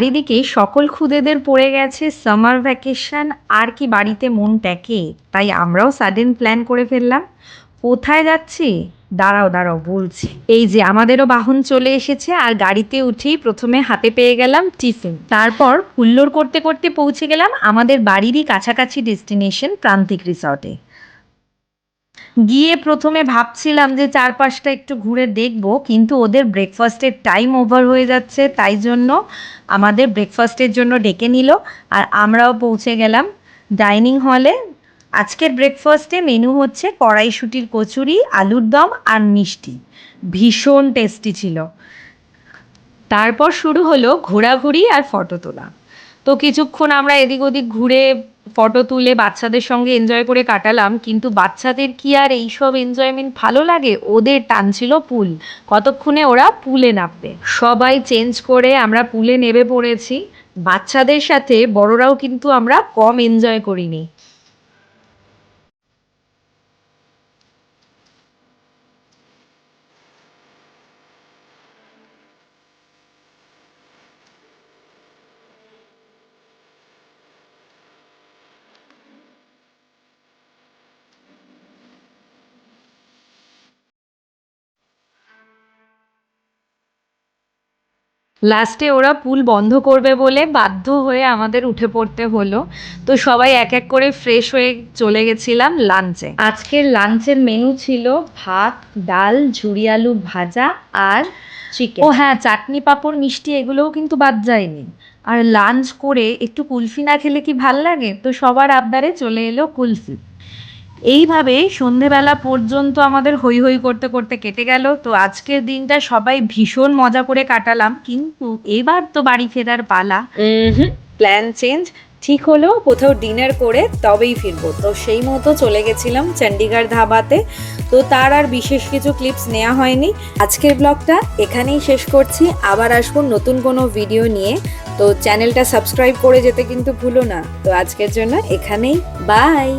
চারিদিকে সকল খুদেদের পড়ে গেছে সামার ভ্যাকেশন, আর কি বাড়িতে মন টেকে। তাই আমরাও সাডেন প্ল্যান করে ফেললাম। কোথায় যাচ্ছি দাঁড়াও দাঁড়াও বলছি। এই যে আমাদেরও বাহন চলে এসেছে, আর গাড়িতে উঠেই প্রথমে হাতে পেয়ে গেলাম টিফিন। তারপর হুল্লোড় করতে করতে পৌঁছে গেলাম আমাদের বাড়িরই কাছাকাছি ডেস্টিনেশন প্রান্তিক রিসর্টে। গিয়ে প্রথমে ভাবছিলাম যে চারপাশটা একটু ঘুরে দেখব, কিন্তু ওদের ব্রেকফাস্টের টাইম ওভার হয়ে যাচ্ছে, তাই জন্য আমাদের ব্রেকফাস্টের জন্য ডেকে নিল। আর আমরাও পৌঁছে গেলাম ডাইনিং হলে। আজকের ব্রেকফাস্টে মেনু হচ্ছে কড়াইশুঁটির কচুরি, আলুর দম আর মিষ্টি। ভীষণ টেস্টি ছিল। তারপর শুরু হলো ঘোরাঘুরি আর ফটো তোলা। তো কিছুক্ষণ আমরা এদিক ওদিক ঘুরে ফটো তুলে বাচ্চাদের সঙ্গে এনজয় করে কাটালাম, কিন্তু বাচ্চাদের কি আর এইসব এনজয়মেন্ট ভালো লাগে, ওদের টানছিল পুল। কতক্ষণে ওরা পুলে নামবে। সবাই চেঞ্জ করে আমরা পুলে নেমে পড়েছি। বাচ্চাদের সাথে বড়রাও কিন্তু আমরা কম এনজয় করিনি। লাস্টে ওরা পুল বন্ধ করবে বলে বাধ্য হয়ে আমাদের উঠে পড়তে হলো। তো সবাই এক এক করে ফ্রেশ হয়ে চলে গেছিলাম লাঞ্চে। আজকের লাঞ্চের মেনু ছিল ভাত, ডাল, ঝুরি আলু ভাজা আর চিকেন। ও হ্যাঁ, চাটনি পাঁপড় মিষ্টি এগুলোও কিন্তু বাদ যায়নি। আর লাঞ্চ করে একটু কুলফি না খেলে কি ভাল লাগে, তো সবার আবদারে চলে এলো কুলফি। এইভাবে সন্ধেবেলা পর্যন্ত আমাদের হৈ হৈ করতে করতে কেটে গেল। তো আজকের দিনটা সবাই ভীষণ মজা করে কাটালাম, কিন্তু এবার তো বাড়ি ফেরার পালা। Plan change. ঠিক হলো কোথাও ডিনার করে তবেই ফিরবো। তো সেই মতো চলে গেছিলাম চণ্ডীগড় ধাবাতে। তো তার আর বিশেষ কিছু ক্লিপস নেওয়া হয়নি। আজকের ব্লগটা এখানেই শেষ করছি। আবার আসবো নতুন কোনো ভিডিও নিয়ে। তো চ্যানেলটা সাবস্ক্রাইব করে যেতে কিন্তু ভুলো না। তো আজকের জন্য এখানেই বাই।